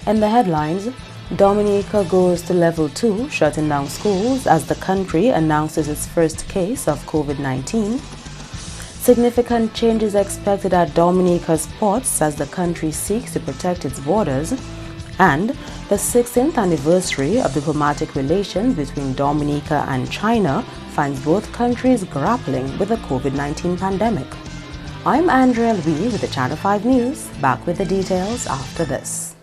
In the headlines, Dominica goes to level 2, shutting down schools as the country announces its first case of COVID-19. Significant changes expected at Dominica's ports as the country seeks to protect its borders. And the 16th anniversary of diplomatic relations between Dominica and China finds both countries grappling with the COVID-19 pandemic. I'm Andrea Louis with the Channel 5 News. Back with the details after this.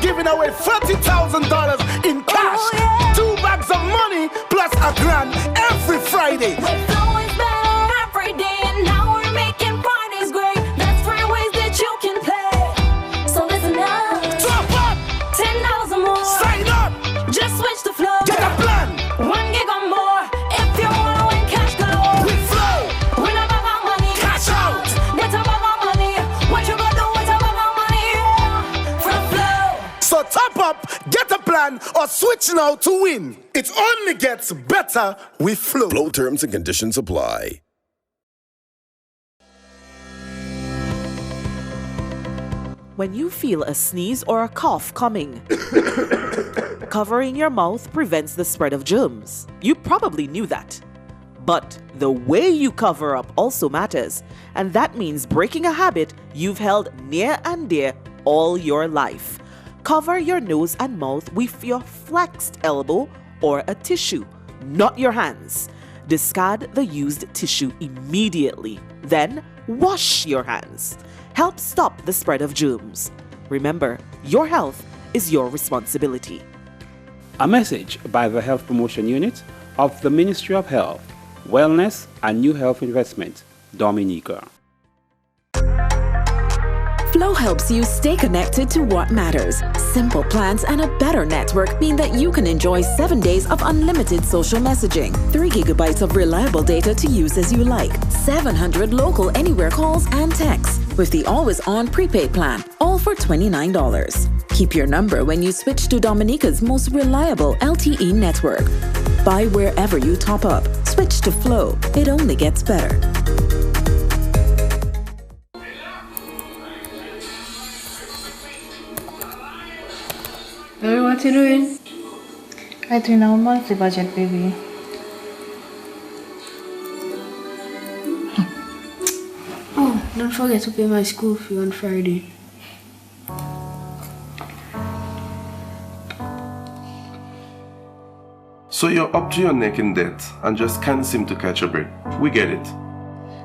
Giving away $30,000 in cash, 2 bags of money plus $1,000 every Friday. With Flow is better every day, and now we're making Fridays great. That's 3 ways that you can play. So listen up. Top up. $10 more. Sign up. Just switch to Flow. Get a plan. 1 gig or more. If you want to win cash galore. With Flow. Win a bag of money. Cash out. Get a bag of money. What you gonna do with a bag of money? Yeah. From Flow. So top up, get a plan, or switch now to win. It only gets better with Flow. Flow terms and conditions apply. When you feel a sneeze or a cough coming, covering your mouth prevents the spread of germs. You probably knew that. But the way you cover up also matters, and that means breaking a habit you've held near and dear all your life. Cover your nose and mouth with your flexed elbow or a tissue, not your hands. Discard the used tissue immediately. Then wash your hands. Help stop the spread of germs. Remember, your health is your responsibility. A message by the Health Promotion Unit of the Ministry of Health, Wellness and New Health Investment, Dominica. Flow helps you stay connected to what matters. Simple plans and a better network mean that you can enjoy 7 days of unlimited social messaging, 3 gigabytes of reliable data to use as you like, 700 local anywhere calls and texts with the always-on prepaid plan, all for $29. Keep your number when you switch to Dominica's most reliable LTE network. Buy wherever you top up. Switch to Flow. It only gets better. Hey, what you doing? I doing our monthly budget, baby. Oh, don't forget to pay my school fee on Friday. So you're up to your neck in debt and just can't seem to catch a break. We get it.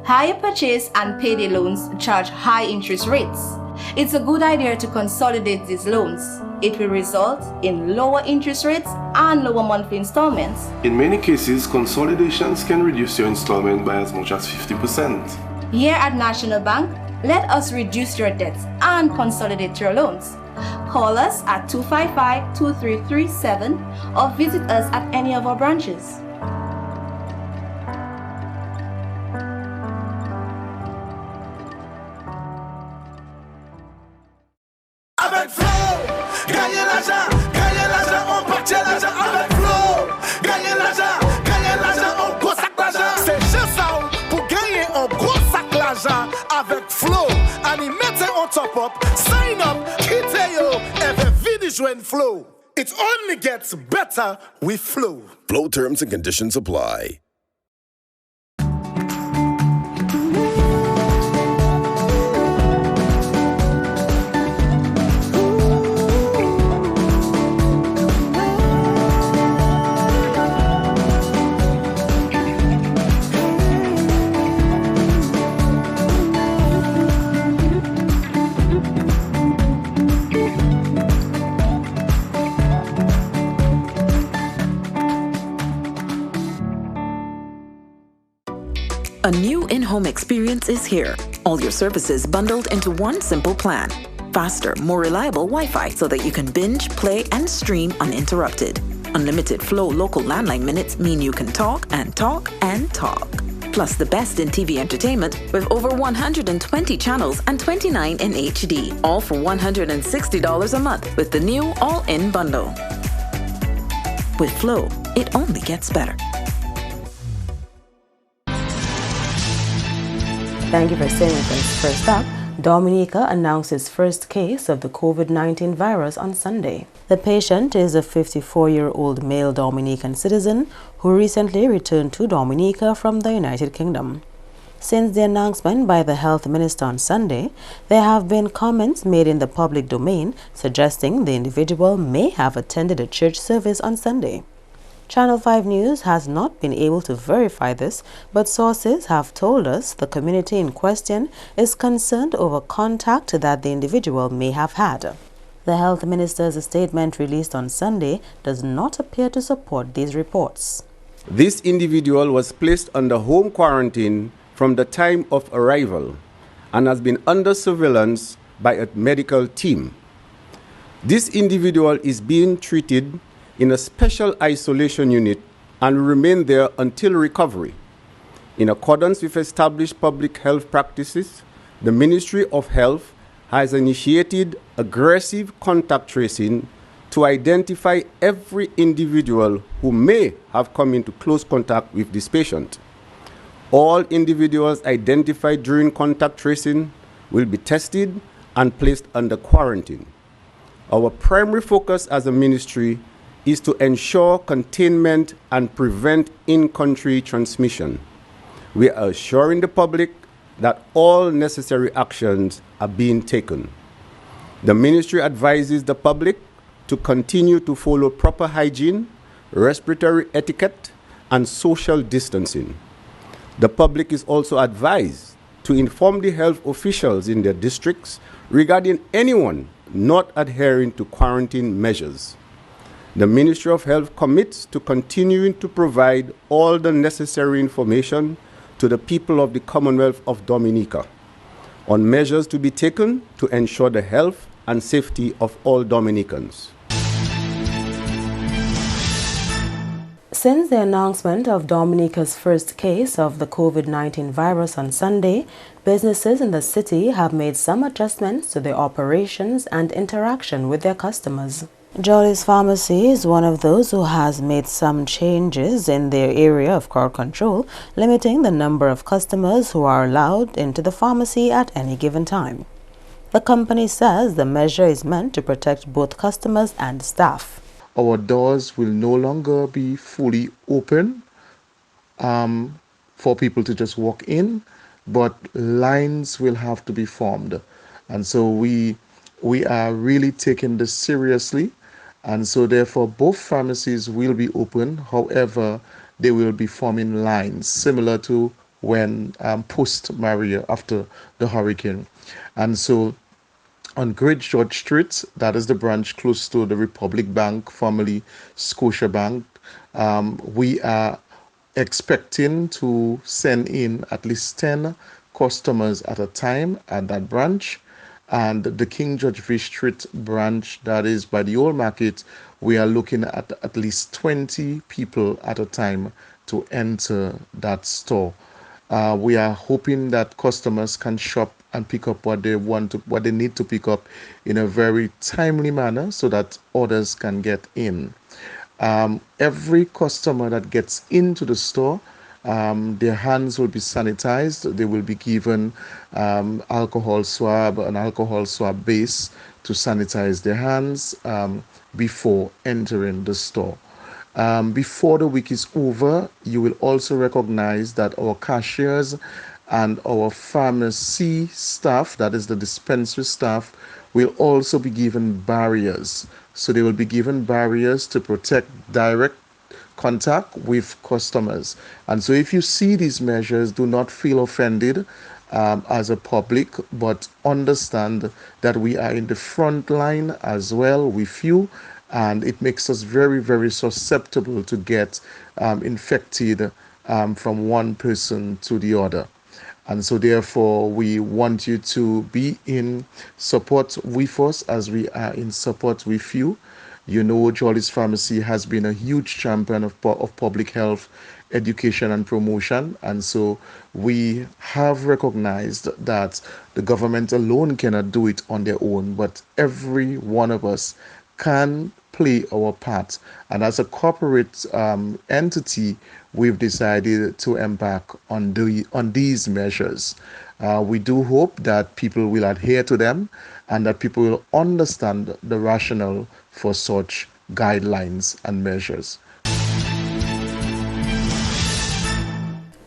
Higher purchase and payday loans charge high interest rates. It's a good idea to consolidate these loans. It will result in lower interest rates and lower monthly installments. In many cases, consolidations can reduce your installment by as much as 50%. Here at National Bank, let us reduce your debts and consolidate your loans. Call us at 255-2337 or visit us at any of our branches. Avec Flow, gagnez l'argent, on partit l'argent avec Flow. Gagnez l'argent, on gros sac l'argent. C'est juste ça pour gagner un gros sac l'argent avec Flow. Animez on top up, sign up, quittez yo, et venez joindre Flow. It only gets better with Flow. Flow terms and conditions apply. A new in-home experience is here. All your services bundled into one simple plan. Faster, more reliable Wi-Fi so that you can binge, play, and stream uninterrupted. Unlimited Flow local landline minutes mean you can talk and talk and talk. Plus the best in TV entertainment with over 120 channels and 29 in HD. All for $160 a month with the new all-in bundle. With Flow, it only gets better. Thank you for staying with us. First up, Dominica announced its first case of the COVID-19 virus on Sunday. The patient is a 54-year-old male Dominican citizen who recently returned to Dominica from the United Kingdom. Since the announcement by the health minister on Sunday, there have been comments made in the public domain suggesting the individual may have attended a church service on Sunday. Channel 5 News has not been able to verify this, but sources have told us the community in question is concerned over contact that the individual may have had. The health minister's statement released on Sunday does not appear to support these reports. This individual was placed under home quarantine from the time of arrival and has been under surveillance by a medical team. This individual is being treated in a special isolation unit and will remain there until recovery. In accordance with established public health practices, the Ministry of Health has initiated aggressive contact tracing to identify every individual who may have come into close contact with this patient. All individuals identified during contact tracing will be tested and placed under quarantine. Our primary focus as a ministry is to ensure containment and prevent in-country transmission. We are assuring the public that all necessary actions are being taken. The ministry advises the public to continue to follow proper hygiene, respiratory etiquette, and social distancing. The public is also advised to inform the health officials in their districts regarding anyone not adhering to quarantine measures. The Ministry of Health commits to continuing to provide all the necessary information to the people of the Commonwealth of Dominica on measures to be taken to ensure the health and safety of all Dominicans. Since the announcement of Dominica's first case of the COVID-19 virus on Sunday, businesses in the city have made some adjustments to their operations and interaction with their customers. Jolly's Pharmacy is one of those who has made some changes in their area of crowd control, limiting the number of customers who are allowed into the pharmacy at any given time. The company says the measure is meant to protect both customers and staff. Our doors will no longer be fully open for people to just walk in, but lines will have to be formed. And so we are really taking this seriously. And so therefore both pharmacies will be open. However, they will be forming lines similar to when post-Maria, after the hurricane. And so on Great George Street, that is the branch close to the Republic Bank, formerly Scotia Bank, we are expecting to send in at least 10 customers at a time at that branch. And the King George V Street branch, that is by the old market, we are looking at least 20 people at a time to enter that store. We are hoping that customers can shop and pick up what they need to pick up in a very timely manner so that others can get in. Every customer that gets into the store, their hands will be sanitized. They will be given an alcohol swab base to sanitize their hands before entering the store. Before the week is over, you will also recognize that our cashiers and our pharmacy staff, that is the dispensary staff, will also be given barriers. So they will be given barriers to protect direct contact with customers. And so if you see these measures, do not feel offended as a public, but understand that we are in the front line as well with you, and it makes us very, very susceptible to get infected from one person to the other. And so therefore, we want you to be in support with us as we are in support with you. You know, Jolly's Pharmacy has been a huge champion of public health, education and promotion. And so we have recognized that the government alone cannot do it on their own, but every one of us can play our part. And as a corporate entity, we've decided to embark on these measures. We do hope that people will adhere to them and that people will understand the rationale for such guidelines and measures.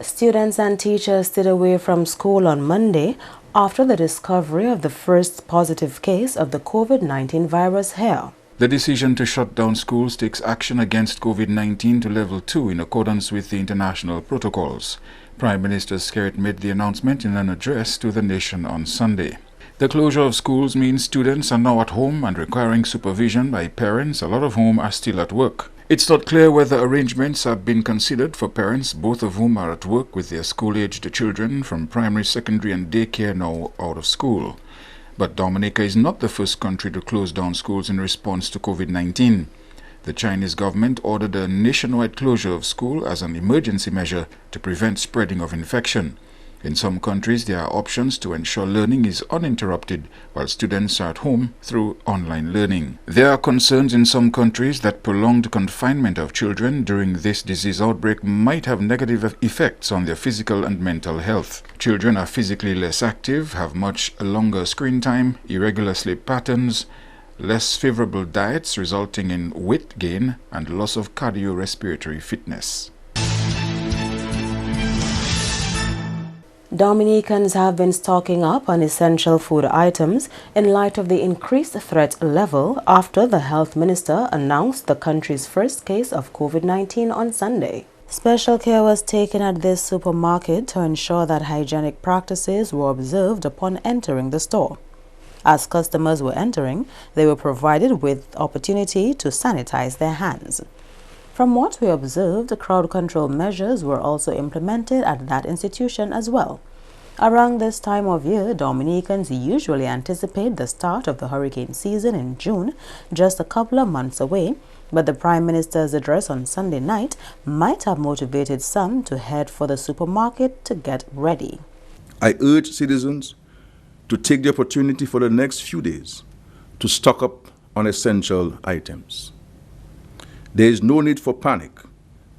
Students and teachers stayed away from school on Monday after the discovery of the first positive case of the COVID-19 virus here. The decision to shut down schools takes action against COVID-19 to level 2 in accordance with the international protocols. Prime Minister Skerrit made the announcement in an address to the nation on Sunday. The closure of schools means students are now at home and requiring supervision by parents, a lot of whom are still at work. It's not clear whether arrangements have been considered for parents, both of whom are at work with their school-aged children from primary, secondary and daycare now out of school. But Dominica is not the first country to close down schools in response to COVID-19. The Chinese government ordered a nationwide closure of school as an emergency measure to prevent spreading of infection. In some countries, there are options to ensure learning is uninterrupted while students are at home through online learning. There are concerns in some countries that prolonged confinement of children during this disease outbreak might have negative effects on their physical and mental health. Children are physically less active, have much longer screen time, irregular sleep patterns, less favorable diets resulting in weight gain, and loss of cardiorespiratory fitness. Dominicans have been stocking up on essential food items in light of the increased threat level after the health minister announced the country's first case of COVID-19 on Sunday. Special care was taken at this supermarket to ensure that hygienic practices were observed upon entering the store. As customers were entering, they were provided with opportunity to sanitize their hands. From what we observed, crowd control measures were also implemented at that institution as well. Around this time of year, Dominicans usually anticipate the start of the hurricane season in June, just a couple of months away, but the Prime Minister's address on Sunday night might have motivated some to head for the supermarket to get ready. I urge citizens to take the opportunity for the next few days to stock up on essential items. There is no need for panic,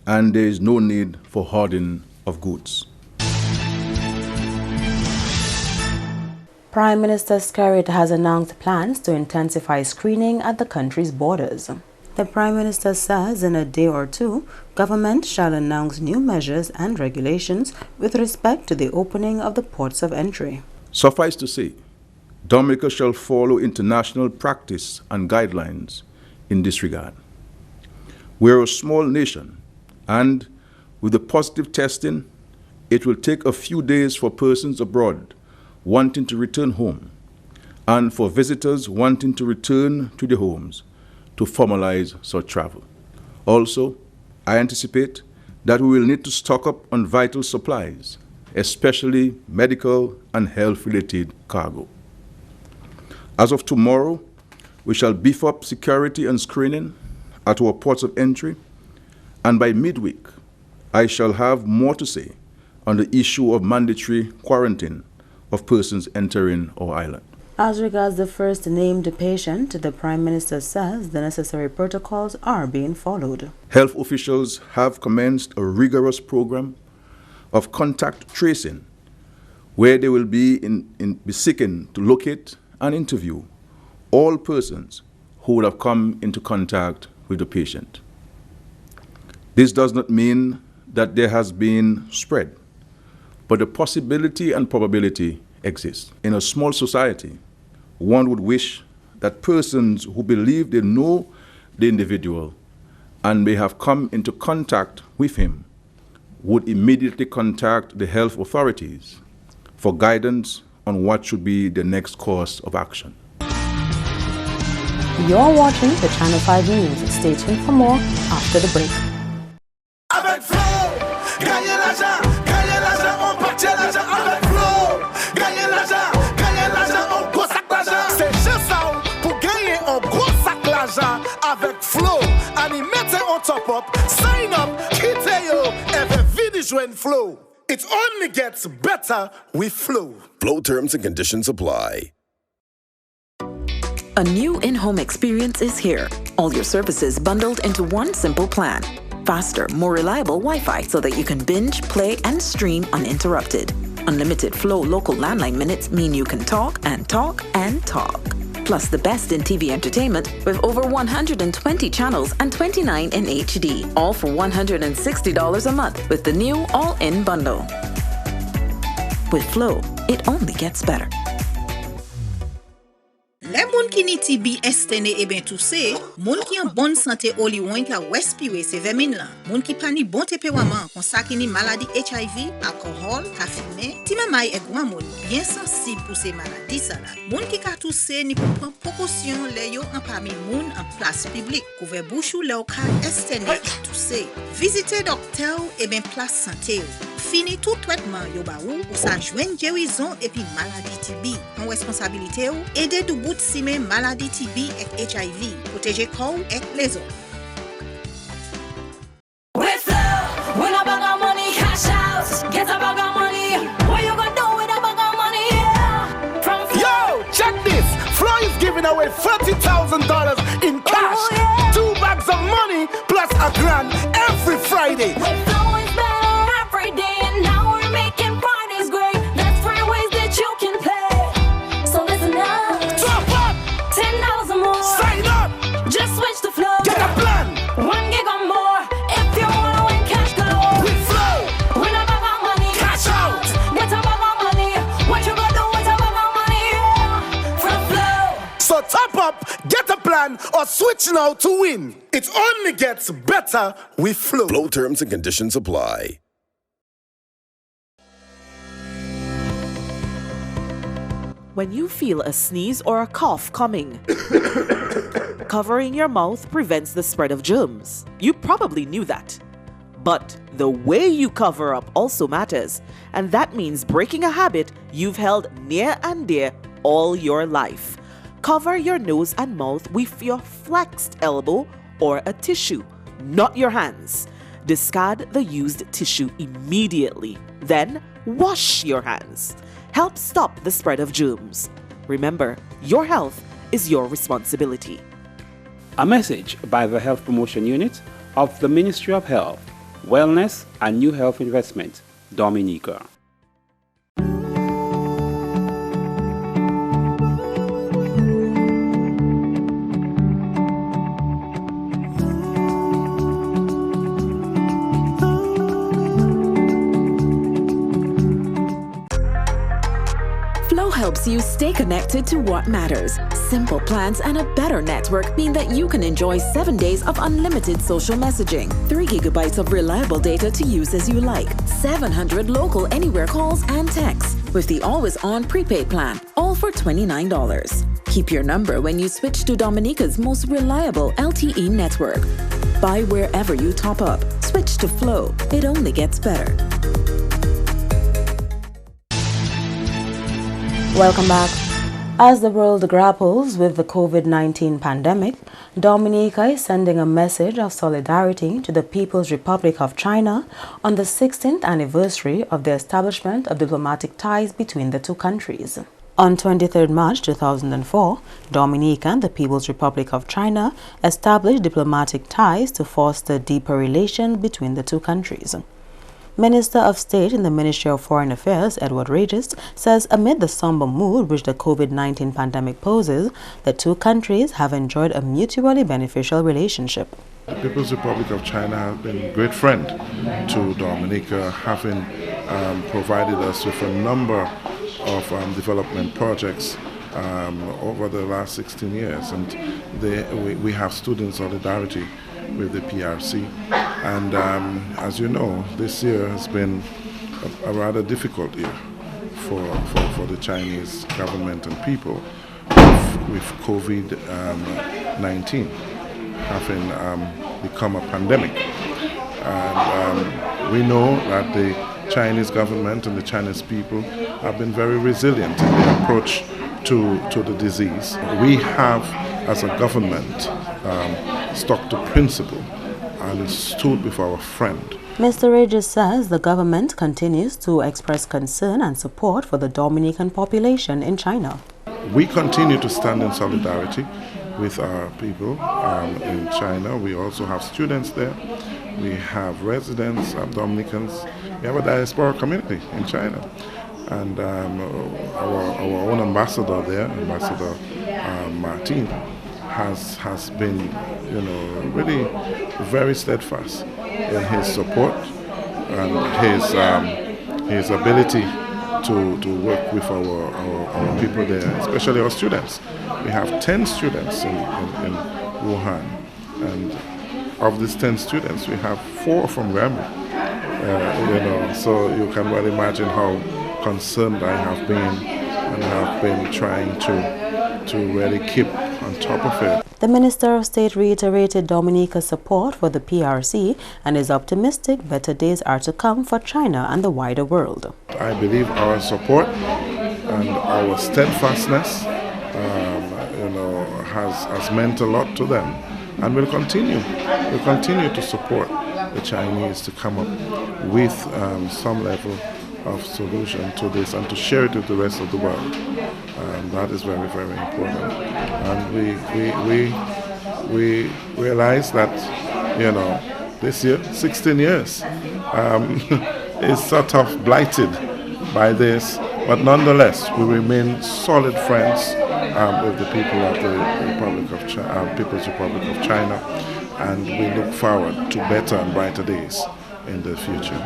and there is no need for hoarding of goods. Prime Minister Skerrit has announced plans to intensify screening at the country's borders. The Prime Minister says in a day or two, government shall announce new measures and regulations with respect to the opening of the ports of entry. Suffice to say, Dominica shall follow international practice and guidelines in this regard. We're a small nation, and with the positive testing, it will take a few days for persons abroad wanting to return home and for visitors wanting to return to their homes to formalize such travel. Also, I anticipate that we will need to stock up on vital supplies, especially medical and health-related cargo. As of tomorrow, we shall beef up security and screening at our ports of entry, and by midweek, I shall have more to say on the issue of mandatory quarantine of persons entering our island. As regards the first named patient, the Prime Minister says the necessary protocols are being followed. Health officials have commenced a rigorous program of contact tracing, where they will be seeking to locate and interview all persons who would have come into contact with the patient. This does not mean that there has been spread, but the possibility and probability exists. In a small society, one would wish that persons who believe they know the individual and may have come into contact with him would immediately contact the health authorities for guidance on what should be the next course of action. You're watching the Channel 5 News. Stay tuned for more after the break. Avec flow, gagner l'argent, on partit l'argent avec flow. Gagner l'argent, on gros sac l'argent. C'est juste ça pour gagner un gros sac l'argent avec flow. Animez on top up, sign up, quittez yo, every video join flow. It only gets better with flow. Flow terms and conditions apply. A new in-home experience is here. All your services bundled into one simple plan. Faster, more reliable Wi-Fi so that you can binge, play, and stream uninterrupted. Unlimited Flow local landline minutes mean you can talk and talk and talk. Plus the best in TV entertainment with over 120 channels and 29 in HD, all for $160 a month with the new all-in bundle. With Flow, it only gets better. Les moun ki ni TB estene e ben tousse, moun ki en bonne santé oli wen ka respire se vermine la. Moun ki pa ni bon tempérament kon sa ki ni maladie HIV, alcool, ka fime, ti mamay e grand moun bien sensible pour ces maladies ça la. Moun ki ka tousse ni pou prendre précaution le yo en parmi moun en place publique, couvert bouche ou le ka estene et tousse. Visitez docteur et ben place santé. Fini tout traitement yo ba ou sa joine guérison et puis maladie TB. En responsabilité ou aider du bout si men maladie TB et HIV. Protéger corps et les autres. With Flow, when a bag of money cash out, get a bag of money. What you gonna do with a bag of money? Yeah. From Flow. Yo, check this. Flow is giving away $30,000 in cash. Oh, yeah. 2 bags of money plus a grand every Friday. With Flow is better every day, and now we're making Fridays great. That's 3 ways that you can play. So listen up. Top up. $10 more. Sign up. Just switch to Flow. Get a plan. 1 gig or more. If you wanna win cash galore. With Flow. Win a bag of money. Cash out. Get a bag of money. What you gonna do with a bag of money? Yeah. From Flow. So top up, get a plan, or switch now to win. It only gets better with Flow. Flow terms and conditions apply. When you feel a sneeze or a cough coming, covering your mouth prevents the spread of germs. You probably knew that. But the way you cover up also matters, and that means breaking a habit you've held near and dear all your life. Cover your nose and mouth with your flexed elbow or a tissue, not your hands. Discard the used tissue immediately. Then wash your hands. Help stop the spread of germs. Remember, your health is your responsibility. A message by the Health Promotion Unit of the Ministry of Health, Wellness and New Health Investment, Dominica. Helps you stay connected to what matters. Simple plans and a better network mean that you can enjoy 7 days of unlimited social messaging, 3 gigabytes of reliable data to use as you like, 700 local anywhere calls and texts with the always-on prepaid plan, all for $29. Keep your number when you switch to Dominica's most reliable LTE network. Buy wherever you top up. Switch to Flow. It only gets better. Welcome back. As the world grapples with the COVID-19 pandemic, Dominica is sending a message of solidarity to the People's Republic of China on the 16th anniversary of the establishment of diplomatic ties between the two countries. On 23rd March 2004, Dominica and the People's Republic of China established diplomatic ties to foster deeper relations between the two countries. Minister of State in the Ministry of Foreign Affairs, Edward Regis, says amid the somber mood which the COVID-19 pandemic poses, the two countries have enjoyed a mutually beneficial relationship. The People's Republic of China has been a great friend to Dominica, having provided us with a number of development projects over the last 16 years. And we have stood in solidarity with the PRC, and as you know, this year has been a rather difficult year for the Chinese government and people with COVID-19 having become a pandemic. And we know that the Chinese government and the Chinese people have been very resilient in their approach to the disease. We have, as a government, stuck to principle and stood with our friend. Mr. Regis says the government continues to express concern and support for the Dominican population in China. We continue to stand in solidarity with our people in China. We also have students there. we have residents of Dominicans, we have a diaspora community in China. And our own ambassador there, Ambassador Martin, has been, really very steadfast in his support and his ability to work with our people there, especially our students. We have 10 students in Wuhan, and of these 10 students, we have 4 from Gambia. So you can well imagine how concerned I have been, and have been trying to really keep on top of it. The Minister of State reiterated Dominica's support for the PRC and is optimistic better days are to come for China and the wider world. I believe our support and our steadfastness has meant a lot to them, and we'll continue to support the Chinese to come up with some level of solution to this and to share it with the rest of the world. That is very, very important. And we realize that, this year, 16 years, is sort of blighted by this, but nonetheless, we remain solid friends with the people of the People's Republic of China, and we look forward to better and brighter days in the future.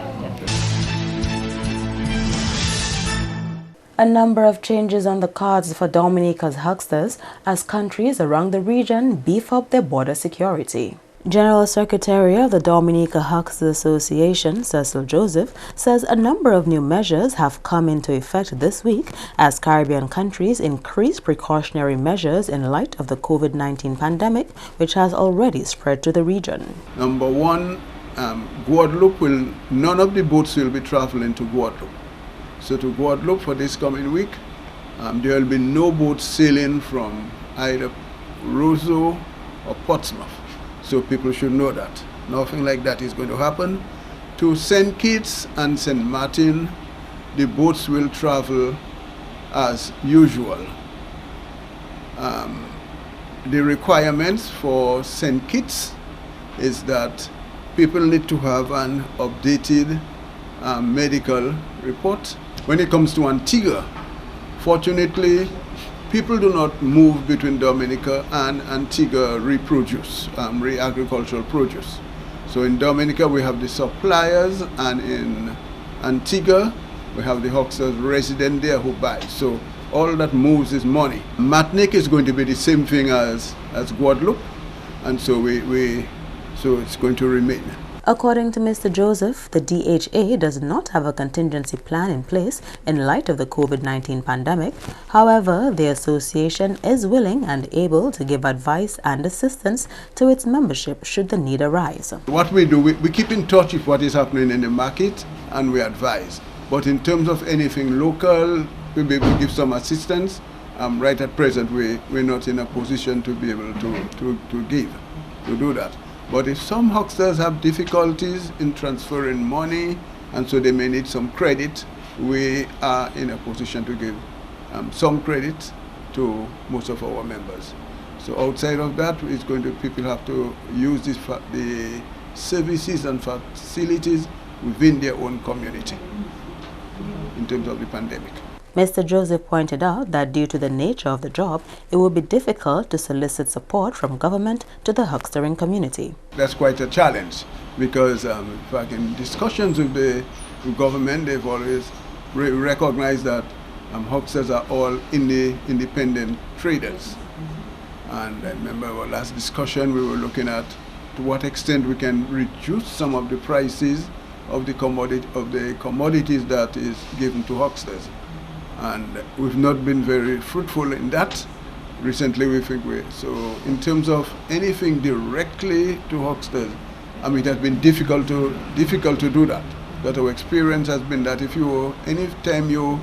A number of changes on the cards for Dominica's hucksters as countries around the region beef up their border security. General Secretary of the Dominica Hucksters Association, Cecil Joseph, says a number of new measures have come into effect this week as Caribbean countries increase precautionary measures in light of the COVID-19 pandemic, which has already spread to the region. Number one, Guadeloupe none of the boats will be traveling to Guadeloupe. So to Guadeloupe for this coming week, there will be no boats sailing from either Roseau or Portsmouth. So people should know that. Nothing like that is going to happen. To St. Kitts and St. Martin, the boats will travel as usual. The requirements for St. Kitts is that people need to have an updated medical report. When it comes to Antigua, fortunately, people do not move between Dominica and Antigua agricultural produce. So in Dominica we have the suppliers, and in Antigua we have the hucksters resident there who buy. So all that moves is money. Martinique is going to be the same thing as Guadeloupe, and so so it's going to remain. According to Mr. Joseph, the DHA does not have a contingency plan in place in light of the COVID-19 pandemic. However, the association is willing and able to give advice and assistance to its membership should the need arise. What we do, we keep in touch with what is happening in the market and we advise. But in terms of anything local, we give some assistance. Right at present, we're not in a position to be able to do that. But if some hucksters have difficulties in transferring money, and so they may need some credit, we are in a position to give some credit to most of our members. So outside of that, people have to use the services and facilities within their own community in terms of the pandemic. Mr. Joseph pointed out that due to the nature of the job, it would be difficult to solicit support from government to the huckstering community. That's quite a challenge because, in fact, in discussions with the government, they've always recognized that hucksters are all independent traders. And I remember our last discussion, we were looking at to what extent we can reduce some of the prices of the commodities that is given to hucksters. And we've not been very fruitful in that. Recently we think so in terms of anything directly to hucksters, it has been difficult to do that. But our experience has been that anytime you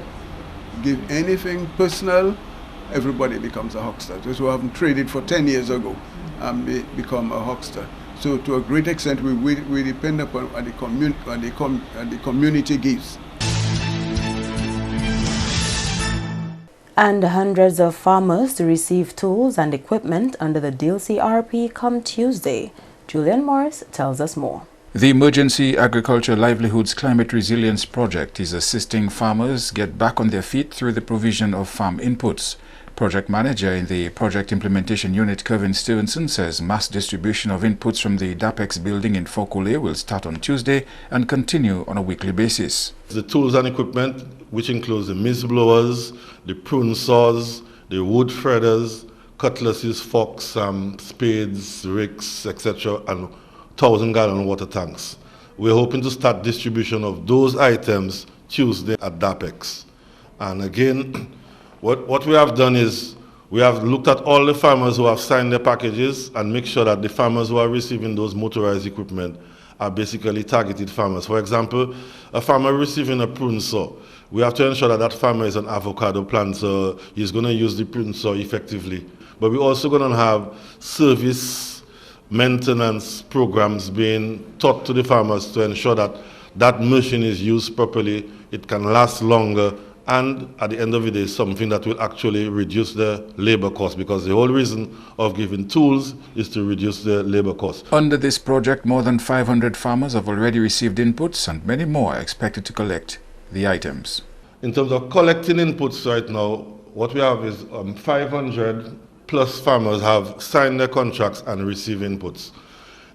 give anything personal, everybody becomes a huckster. Those who haven't traded for 10 years ago become a huckster. So to a great extent we depend upon what the community gives. And hundreds of farmers to receive tools and equipment under the deal CRP come Tuesday. Julian Morris tells us more. The Emergency Agriculture Livelihoods Climate Resilience Project is assisting farmers get back on their feet through the provision of farm inputs. Project manager in the Project Implementation Unit, Kevin Stevenson, says mass distribution of inputs from the DAPEX building in Fokole will start on Tuesday and continue on a weekly basis. The tools and equipment, which includes the mist blowers, the prune saws, the wood shredders, cutlasses, forks, spades, ricks, etc., and 1,000-gallon water tanks. We're hoping to start distribution of those items Tuesday at DAPEX. And again, what we have done is we have looked at all the farmers who have signed their packages and make sure that the farmers who are receiving those motorized equipment are basically targeted farmers. For example, a farmer receiving a prune saw, we have to ensure that that farmer is an avocado planter, he's going to use the prune saw effectively. But we're also going to have service maintenance programs being taught to the farmers to ensure that that machine is used properly, it can last longer, and at the end of the day, something that will actually reduce the labor cost, because the whole reason of giving tools is to reduce the labor cost. Under this project, more than 500 farmers have already received inputs and many more are expected to collect the items. In terms of collecting inputs right now, what we have is 500 plus farmers have signed their contracts and received inputs.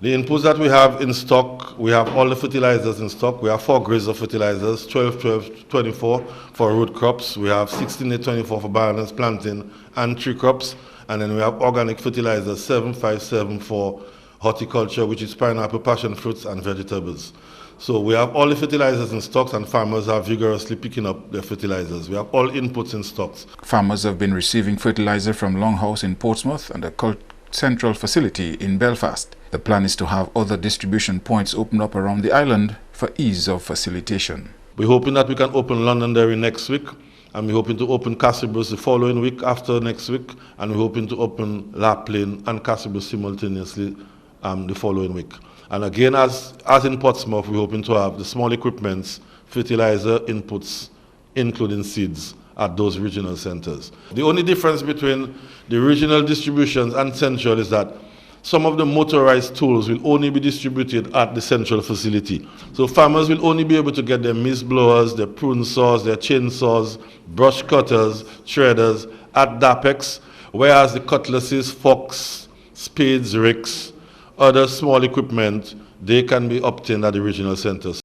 The inputs that we have in stock, we have all the fertilizers in stock. We have 4 grades of fertilizers, 12-12-24 for root crops. We have 16-24 for biomass planting and tree crops. And then we have organic fertilizers, 7-5-7 for horticulture, which is pineapple, passion fruits, and vegetables. So we have all the fertilizers in stocks, and farmers are vigorously picking up their fertilizers. We have all inputs in stocks. Farmers have been receiving fertilizer from Longhouse in Portsmouth and the Central facility in Belfast. The plan is to have other distribution points opened up around the island for ease of facilitation. We're hoping that we can open Londonderry next week, and we're hoping to open Castlebrooke the following week after next week, and we're hoping to open Laplane and Castlebrooke simultaneously the following week. And again, as in Portsmouth, we're hoping to have the small equipments, fertilizer inputs, including seeds, at those regional centers. The only difference between the regional distributions and central is that some of the motorized tools will only be distributed at the central facility. So farmers will only be able to get their mist blowers, their prune saws, their chainsaws, brush cutters, shredders at DAPEX, whereas the cutlasses, forks, spades, ricks, other small equipment, they can be obtained at the regional centers.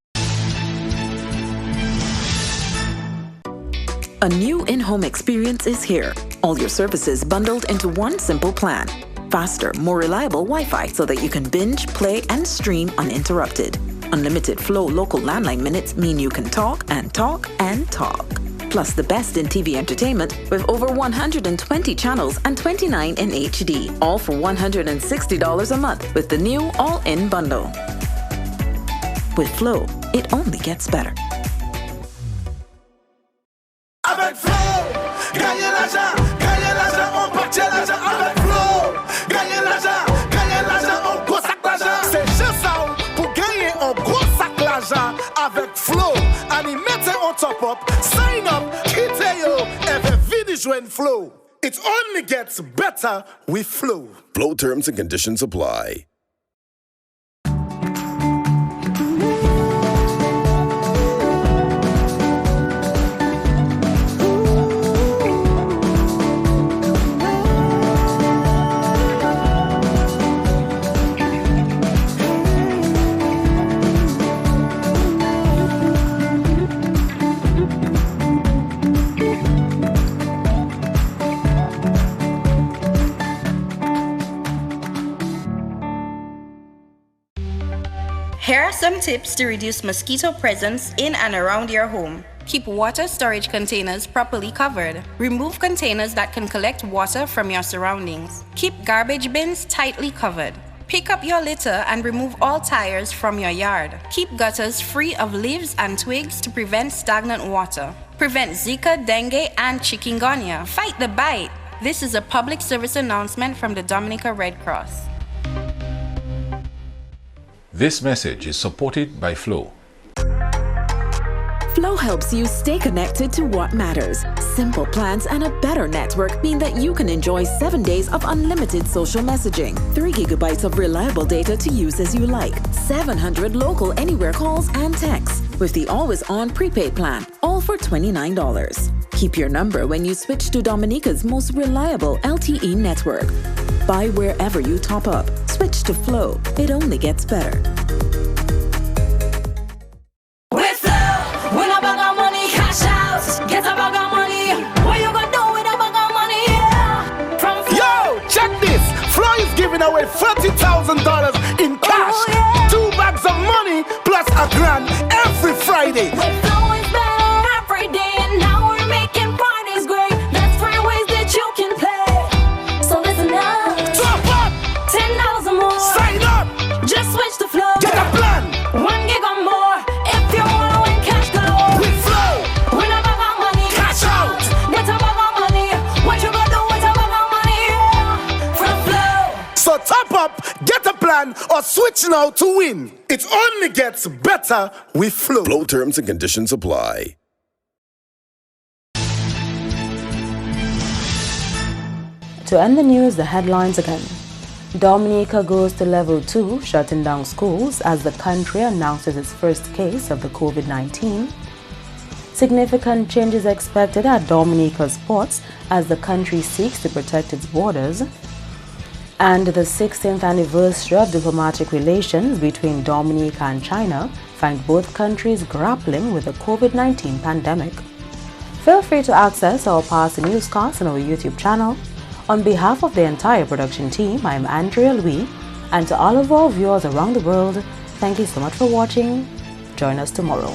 A new in-home experience is here. All your services bundled into one simple plan. Faster, more reliable Wi-Fi so that you can binge, play, and stream uninterrupted. Unlimited Flow local landline minutes mean you can talk and talk and talk. Plus the best in TV entertainment with over 120 channels and 29 in HD. All for $160 a month with the new all-in bundle. With Flow, it only gets better. Avec Flow, gagnez l'argent, on partit l'argent avec Flow. Gagnez l'argent, on gros sac l'argent. C'est juste ça pour gagner un gros sac l'argent avec Flow. Animez on top up, sign up, quittez yo, et venez joindre Flow. It only gets better with Flow. Flow terms and conditions apply. Here are some tips to reduce mosquito presence in and around your home. Keep water storage containers properly covered. Remove containers that can collect water from your surroundings. Keep garbage bins tightly covered. Pick up your litter and remove all tires from your yard. Keep gutters free of leaves and twigs to prevent stagnant water. Prevent Zika, dengue, and chikungunya. Fight the bite. This is a public service announcement from the Dominica Red Cross. This message is supported by Flow. Flow Flow helps you stay connected to what matters. Simple plans and a better network mean that you can enjoy 7 days of unlimited social messaging, 3 gigabytes of reliable data to use as you like, 700 local anywhere calls and texts, with the always-on prepaid plan, all for $29. Keep your number when you switch to Dominica's most reliable LTE network. Buy wherever you top up. Switch to Flow. It only gets better. With Flow, when I bag of money, cash out. Get a bag of money. What you gonna do with a bag of money? Yeah. From Flow. Yo, check this. Flow is giving away $30,000 in cash. Oh, yeah. 2 bags of money plus a grand every Friday. With Flow is better every day, and now we're making parties great. That's 3 ways that you can play. So listen up. Top up. $10 or more. Sign up. Just switch to Flow. Get a plan. 1 gig or more. If you wanna win cash galore. With Flow. Win a bag of money. Cash out. Get a bag of money. What you gonna do with a bag of money? Yeah. From Flow. So top up, get a plan, or switch now to win. It only gets better with Flow. Flow terms and conditions apply. To end the news, the headlines again. Dominica goes to level 2, shutting down schools as the country announces its first case of the COVID-19. Significant changes expected at Dominica's ports as the country seeks to protect its borders. And the 16th anniversary of diplomatic relations between Dominica and China find both countries grappling with the COVID-19 pandemic. Feel free to access our past newscasts on our YouTube channel. On behalf of the entire production team, I am Andrea Louis, and to all of our viewers around the world, thank you so much for watching. Join us tomorrow.